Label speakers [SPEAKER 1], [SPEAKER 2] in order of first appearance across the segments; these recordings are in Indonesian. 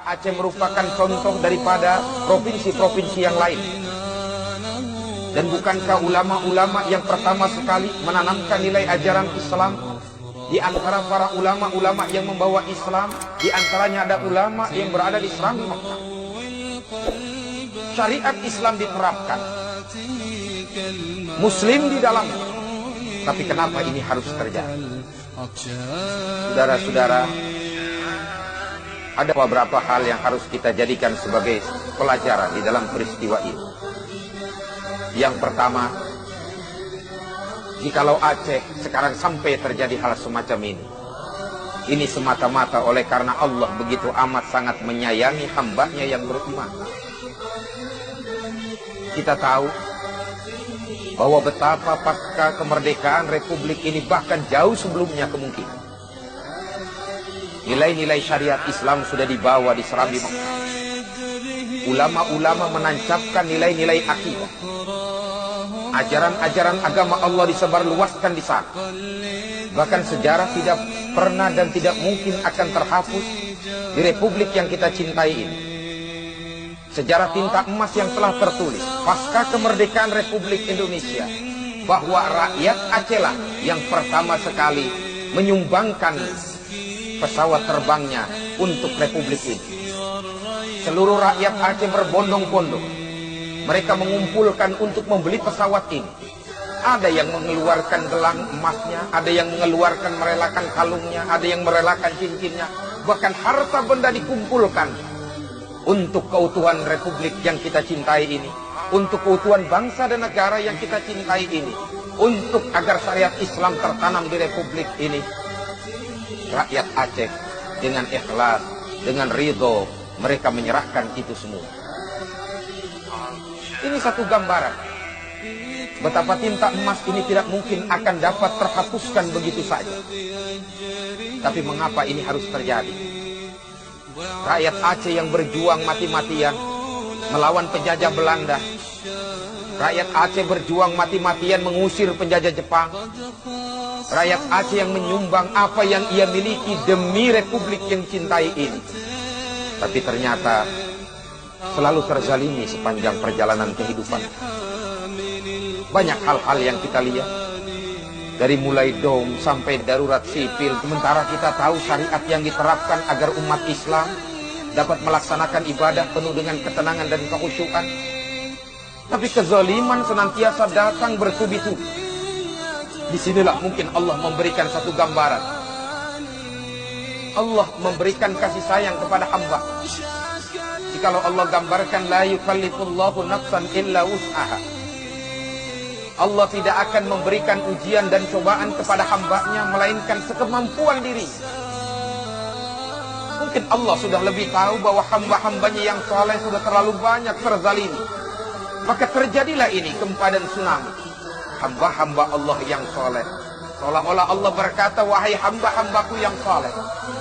[SPEAKER 1] Aceh merupakan contoh daripada provinsi-provinsi yang lain. Dan bukankah ulama-ulama yang pertama sekali menanamkan nilai ajaran Islam? Di antara para ulama-ulama yang membawa Islam, di antaranya ada ulama yang berada di Serambi Mekah. Syariat Islam diterapkan, Muslim di dalamnya. Tapi kenapa ini harus terjadi? Saudara-saudara, ada beberapa hal yang harus kita jadikan sebagai pelajaran di dalam peristiwa ini. Yang pertama, jikalau Aceh sekarang sampai terjadi hal semacam ini semata-mata oleh karena Allah begitu amat sangat menyayangi hambanya yang beriman. Kita tahu bahwa betapa pasca kemerdekaan Republik ini bahkan jauh sebelumnya kemungkinan nilai-nilai syariat Islam sudah dibawa di Serambi Mekah. Ulama-ulama menancapkan nilai-nilai akidah. Ajaran-ajaran agama Allah disebarluaskan di sana. Bahkan sejarah tidak pernah dan tidak mungkin akan terhapus di Republik yang kita cintai ini. Sejarah tinta emas yang telah tertulis pasca kemerdekaan Republik Indonesia, bahwa rakyat Aceh lah yang pertama sekali menyumbangkan pesawat terbangnya untuk Republik ini. Seluruh rakyat Aceh berbondong-bondong. Mereka mengumpulkan untuk membeli pesawat ini. Ada yang mengeluarkan gelang emasnya, ada yang mengeluarkan merelakan kalungnya, ada yang merelakan cincinnya. Bahkan harta benda dikumpulkan untuk keutuhan Republik yang kita cintai ini, untuk keutuhan bangsa dan negara yang kita cintai ini, untuk agar syariat Islam tertanam di Republik ini. Rakyat Aceh dengan ikhlas, dengan ridho, mereka menyerahkan itu semua. Ini satu gambaran betapa tinta emas ini tidak mungkin akan dapat terhapuskan begitu saja. Tapi mengapa ini harus terjadi? Rakyat Aceh yang berjuang mati-matian melawan penjajah Belanda, rakyat Aceh berjuang mati-matian mengusir penjajah Jepang, rakyat Aceh yang menyumbang apa yang ia miliki demi Republik yang cintai ini. Tapi ternyata selalu terzalimi sepanjang perjalanan kehidupan. Banyak hal-hal yang kita lihat, dari mulai dom sampai darurat sipil. Sementara kita tahu syariat yang diterapkan agar umat Islam dapat melaksanakan ibadah penuh dengan ketenangan dan kekhusyukan. Tapi kezaliman senantiasa datang bertubi-tubi. Disinilah mungkin Allah memberikan satu gambaran. Allah memberikan kasih sayang kepada hamba. Jikalau Allah gambarkan la yukallifullahu nafsan illa wus'aha, Allah tidak akan memberikan ujian dan cobaan kepada hambanya melainkan sekemampuan diri. Mungkin Allah sudah lebih tahu bahwa hamba-hambanya yang saleh sudah terlalu banyak terzalimi. Maka terjadilah ini gempa dan tsunami. Hamba-hamba Allah yang saleh, seolah-olah Allah berkata, wahai hamba-hambaku yang saleh,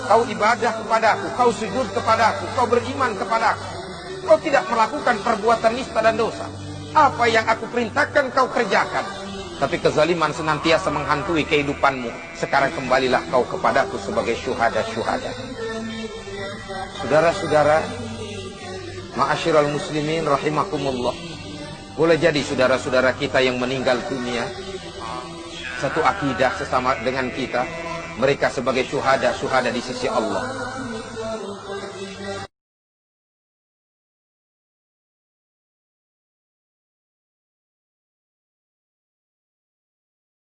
[SPEAKER 1] kau ibadah kepadaku, kau sujud kepadaku, kau beriman kepadaku, kau tidak melakukan perbuatan nista dan dosa. Apa yang aku perintahkan kau kerjakan. Tapi kezaliman senantiasa menghantui kehidupanmu. Sekarang kembalilah kau kepadaku sebagai syuhada-syuhada. Saudara-saudara, ma'asyiral muslimin rahimakumullah, boleh jadi saudara-saudara kita yang meninggal dunia satu akidah sesama dengan kita, mereka sebagai syuhada-syuhada di sisi Allah.